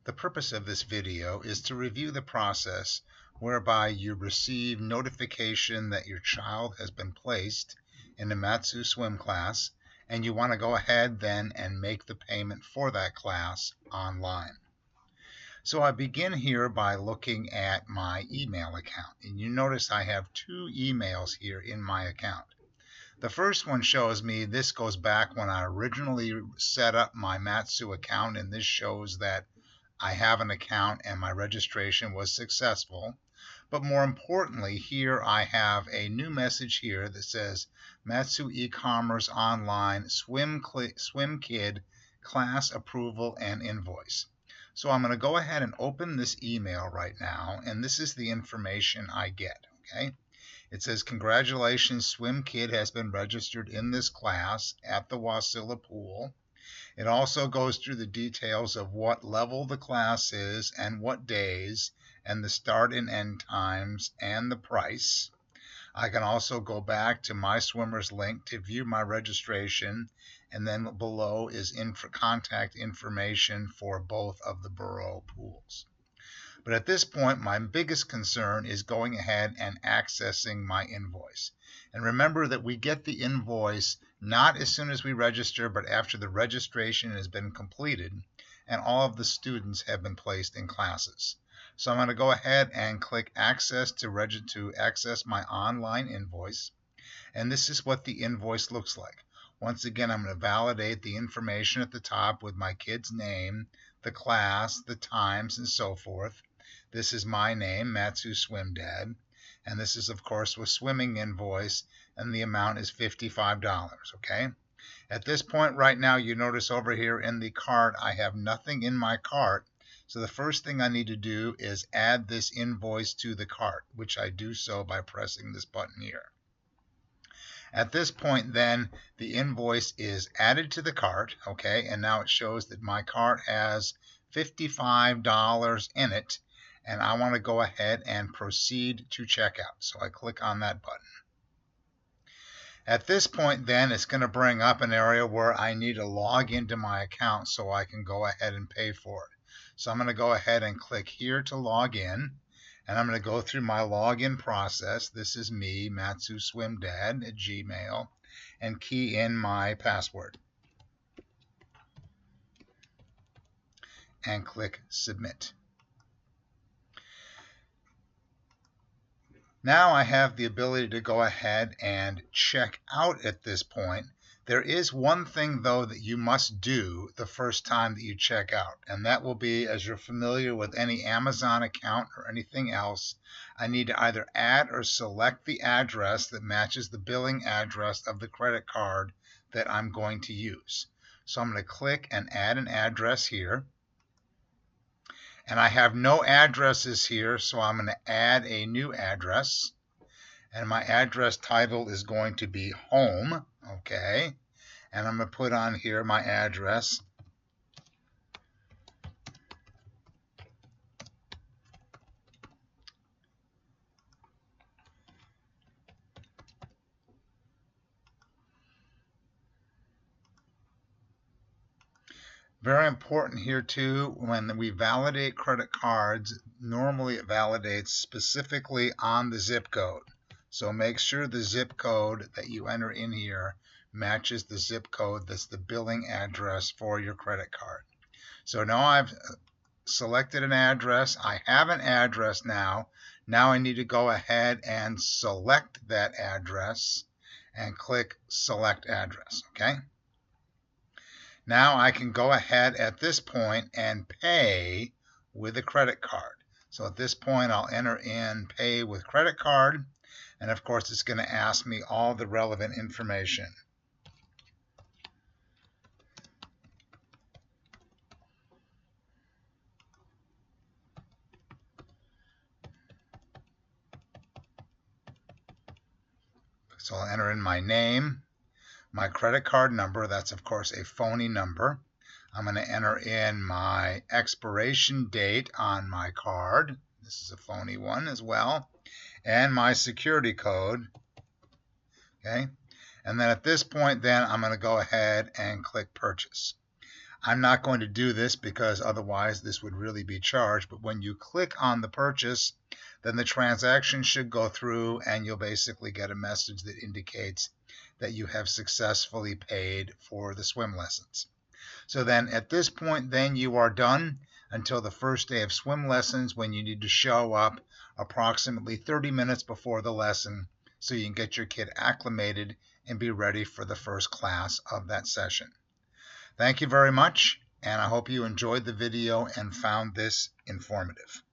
The purpose of this video is to review the process whereby you receive notification that your child has been placed in a Mat-Su swim class, and you want to go ahead then and make the payment for that class online. So I begin here by looking at my email account, and you notice I have two emails here in my account. The first one shows me, this goes back when I originally set up my Mat-Su account, and this shows that I have an account and my registration was successful. But more importantly, here I have a new message here that says Mat-Su e-commerce online swim kid class approval and invoice. So I'm going to go ahead and open this email right now, and this is the information I get. Okay, it says, congratulations, swim kid has been registered in this class at the Wasilla pool. It also goes through the details of what level the class is and what days, and the start and end times and the price. I can also go back to my swimmer's link to view my registration, and then below is contact information for both of the borough pools. But at this point, my biggest concern is going ahead and accessing my invoice. And remember that we get the invoice not as soon as we register, but after the registration has been completed and all of the students have been placed in classes. So I'm going to go ahead and click Access to access my online invoice. And this is what the invoice looks like. Once again, I'm going to validate the information at the top with my kid's name, the class, the times, and so forth. This is my name, Mat-Su Swim Dad, and this is, of course, with swimming invoice, and the amount is $55, okay? At this point right now, you notice over here in the cart, I have nothing in my cart, so the first thing I need to do is add this invoice to the cart, which I do so by pressing this button here. At this point, then, the invoice is added to the cart, okay, and now it shows that my cart has $55 in it, and I want to go ahead and proceed to checkout. So I click on that button. At this point, then, it's going to bring up an area where I need to log into my account so I can go ahead and pay for it. So I'm going to go ahead and click here to log in, and I'm going to go through my login process. This is me, Mat-Su Swim Dad at Gmail, and key in my password. And click Submit. Now I have the ability to go ahead and check out at this point. There is one thing, though, that you must do the first time that you check out, and that will be, as you're familiar with any Amazon account or anything else, I need to either add or select the address that matches the billing address of the credit card that I'm going to use. So I'm going to click and add an address here. And I have no addresses here, so I'm going to add a new address. And my address title is going to be home, okay? And I'm going to put on here my address. Very important here too, when we validate credit cards, normally it validates specifically on the zip code. So make sure the zip code that you enter in here matches the zip code that's the billing address for your credit card. So now I've selected an address. I have an address now. Now I need to go ahead and select that address and click Select Address, okay? Now I can go ahead at this point and pay with a credit card. So at this point, I'll enter in pay with credit card. And of course, it's going to ask me all the relevant information. So I'll enter in my name, my credit card number. That's, of course, a phony number. I'm going to enter in my expiration date on my card. This is a phony one as well. And my security code. Okay. And then at this point, then I'm going to go ahead and click Purchase. I'm not going to do this because otherwise this would really be charged, but when you click on the purchase, then the transaction should go through and you'll basically get a message that indicates that you have successfully paid for the swim lessons. So then at this point, then you are done until the first day of swim lessons, when you need to show up approximately 30 minutes before the lesson so you can get your kid acclimated and be ready for the first class of that session. Thank you very much, and I hope you enjoyed the video and found this informative.